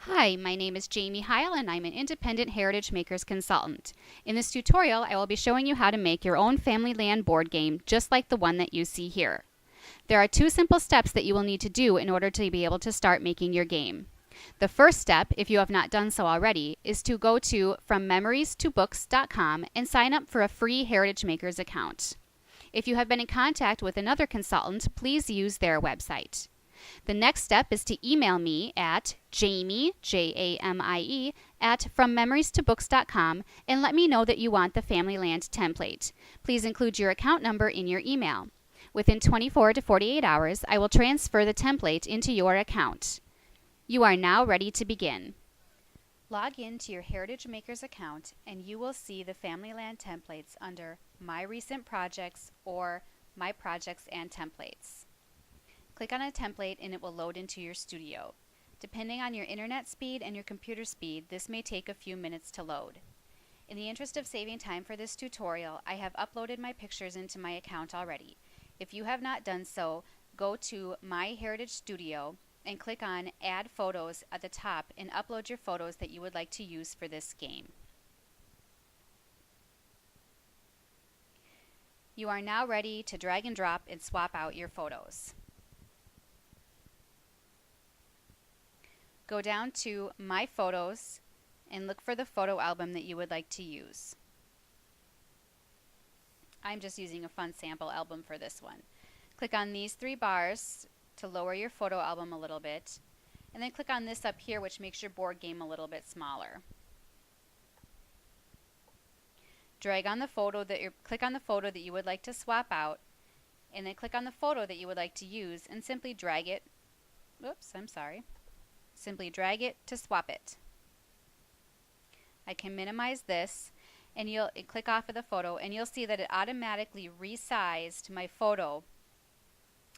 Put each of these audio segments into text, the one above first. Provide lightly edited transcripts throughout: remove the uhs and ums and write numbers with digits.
Hi, my name is Jamie Heil and I'm an independent Heritage Makers consultant. In this tutorial, I will be showing you how to make your own Family Land board game just like the one that you see here. There are two simple steps that you will need to do in order to be able to start making your game. The first step, if you have not done so already, is to go to FromMemoriesToBooks.com and sign up for a free Heritage Makers account. If you have been in contact with another consultant, please use their website. The next step is to email me at Jamie, Jamie, at FromMemoriesToBooks.com and let me know that you want the Family Land template. Please include your account number in your email. Within 24 to 48 hours, I will transfer the template into your account. You are now ready to begin. Log in to your Heritage Makers account and you will see the Family Land templates under My Recent Projects or My Projects and Templates. Click on a template and it will load into your studio. Depending on your internet speed and your computer speed, this may take a few minutes to load. In the interest of saving time for this tutorial, I have uploaded my pictures into my account already. If you have not done so, go to My Heritage Studio and click on Add Photos at the top and upload your photos that you would like to use for this game. You are now ready to drag and drop and swap out your photos. Go down to My Photos and look for the photo album that you would like to use. I'm just using a fun sample album for this one. Click on these three bars to lower your photo album a little bit, and then click on this up here, which makes your board game a little bit smaller. Click on the photo that you would like to swap out, and then click on the photo that you would like to use and simply drag it. Simply drag it to swap it. I can minimize this and you'll click off of the photo and you'll see that it automatically resized my photo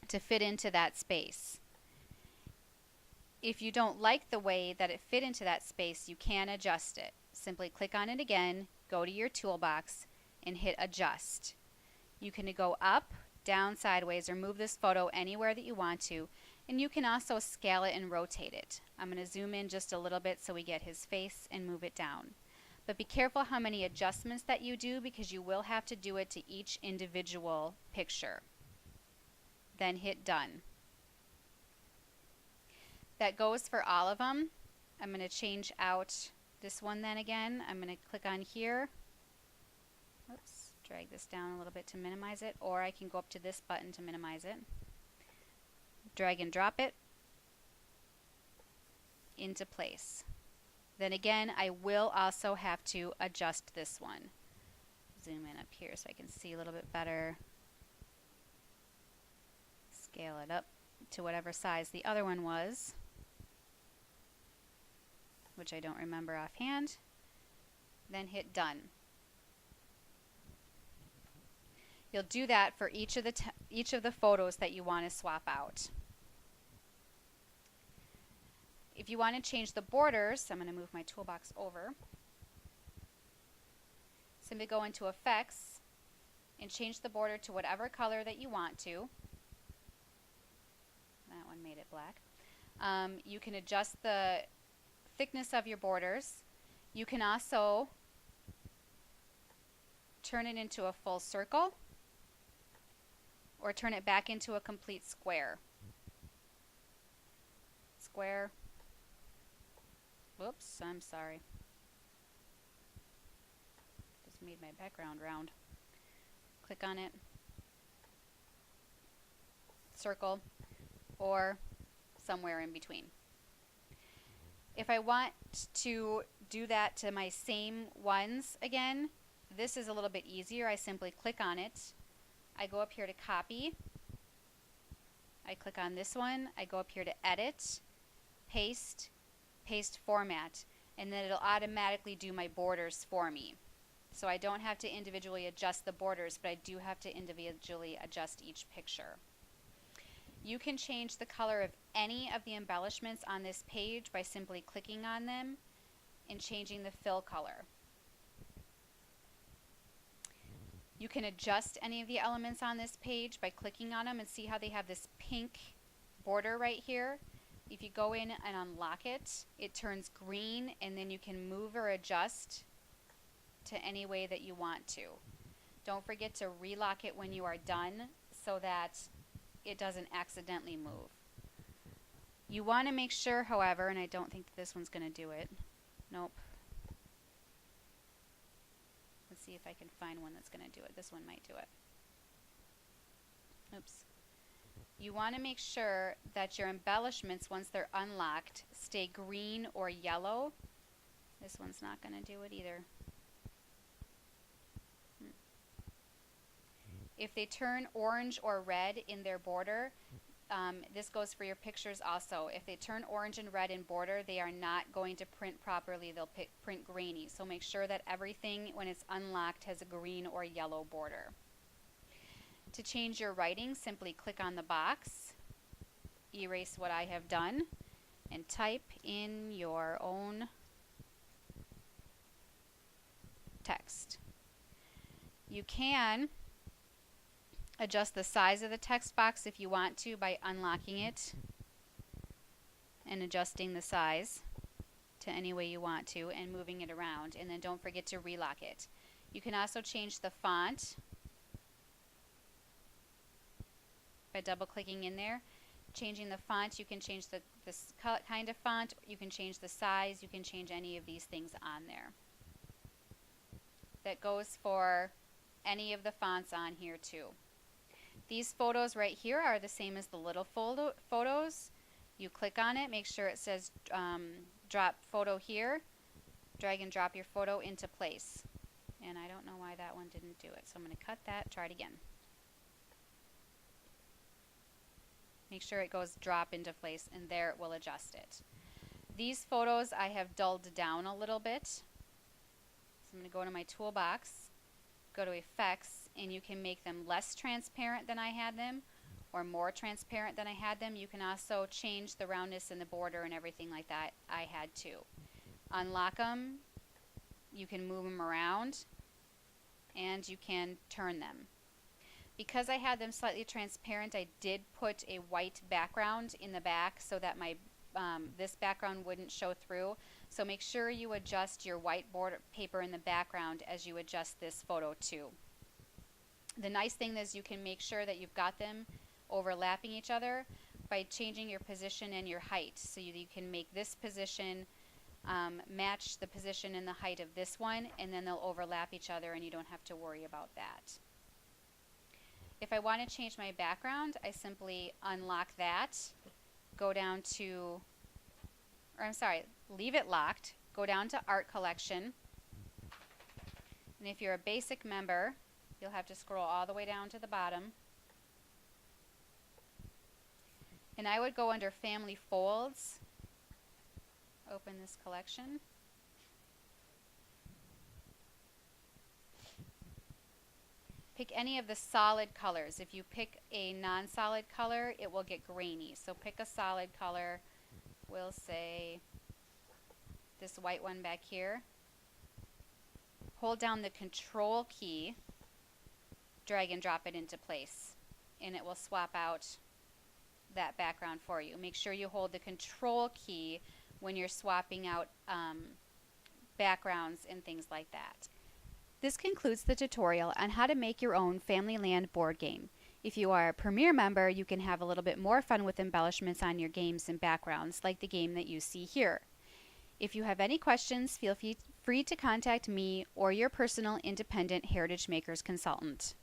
to fit into that space. If you don't like the way that it fit into that space, you can adjust it. Simply click on it again, go to your toolbox and hit adjust. You can go up, down, sideways, or move this photo anywhere that you want to. And you can also scale it and rotate it. I'm going to zoom in just a little bit so we get his face and move it down. But be careful how many adjustments that you do because you will have to do it to each individual picture. Then hit done. That goes for all of them. I'm going to change out this one then again. I'm going to click on here. Oops, drag this down a little bit to minimize it, or I can go up to this button to minimize it. Drag and drop it into place. Then again, I will also have to adjust this one. Zoom in up here so I can see a little bit better. Scale it up to whatever size the other one was, which I don't remember offhand. Then hit done. You'll do that for each of the photos that you want to swap out. If you want to change the borders, I'm going to move my toolbox over. Simply go into Effects and change the border to whatever color that you want to. That one made it black. You can adjust the thickness of your borders. You can also turn it into a full circle or turn it back into a complete square. Square. Whoops, I'm sorry. Just made my background round. Click on it. Circle or somewhere in between. If I want to do that to my same ones again, this is a little bit easier. I simply click on it. I go up here to copy. I click on this one. I go up here to edit, paste, paste format, and then it'll automatically do my borders for me. So I don't have to individually adjust the borders, but I do have to individually adjust each picture. You can change the color of any of the embellishments on this page by simply clicking on them and changing the fill color. You can adjust any of the elements on this page by clicking on them and see how they have this pink border right here. If you go in and unlock it, it turns green, and then you can move or adjust to any way that you want to. Don't forget to relock it when you are done so that it doesn't accidentally move. You want to make sure, however, and I don't think that this one's going to do it. Nope. Let's see if I can find one that's going to do it. This one might do it. Oops. You want to make sure that your embellishments, once they're unlocked, stay green or yellow. This one's not going to do it either. If they turn orange or red in their border, this goes for your pictures also. If they turn orange and red in border, they are not going to print properly. They'll print grainy. So make sure that everything, when it's unlocked, has a green or yellow border. To change your writing, simply click on the box, erase what I have done, and type in your own text. You can adjust the size of the text box if you want to by unlocking it and adjusting the size to any way you want to and moving it around, and then don't forget to relock it. You can also change the font by double clicking in there. Changing the font, you can change the kind of font, you can change the size, you can change any of these things on there. That goes for any of the fonts on here too. These photos right here are the same as the little photos. You click on it, make sure it says drop photo here, drag and drop your photo into place. And I don't know why that one didn't do it, so I'm going to cut that, try it again. Make sure it goes drop into place, and there it will adjust it. These photos I have dulled down a little bit. So I'm going to go to my toolbox, go to effects, and you can make them less transparent than I had them or more transparent than I had them. You can also change the roundness and the border and everything like that. I had to. Unlock them, you can move them around, and you can turn them. Because I had them slightly transparent, I did put a white background in the back so that my this background wouldn't show through. So make sure you adjust your white border paper in the background as you adjust this photo too. The nice thing is you can make sure that you've got them overlapping each other by changing your position and your height. So you can make this position match the position and the height of this one, and then they'll overlap each other and you don't have to worry about that. If I want to change my background, I simply unlock that, go down to, leave it locked, go down to Art Collection, and if you're a basic member, you'll have to scroll all the way down to the bottom, and I would go under Family Folds, open this collection, pick any of the solid colors. If you pick a non-solid color, it will get grainy. So pick a solid color. We'll say this white one back here. Hold down the Control key, drag and drop it into place, and it will swap out that background for you. Make sure you hold the Control key when you're swapping out backgrounds and things like that. This concludes the tutorial on how to make your own Familyland board game. If you are a Premier member, you can have a little bit more fun with embellishments on your games and backgrounds, like the game that you see here. If you have any questions, feel free to contact me or your personal independent Heritage Makers consultant.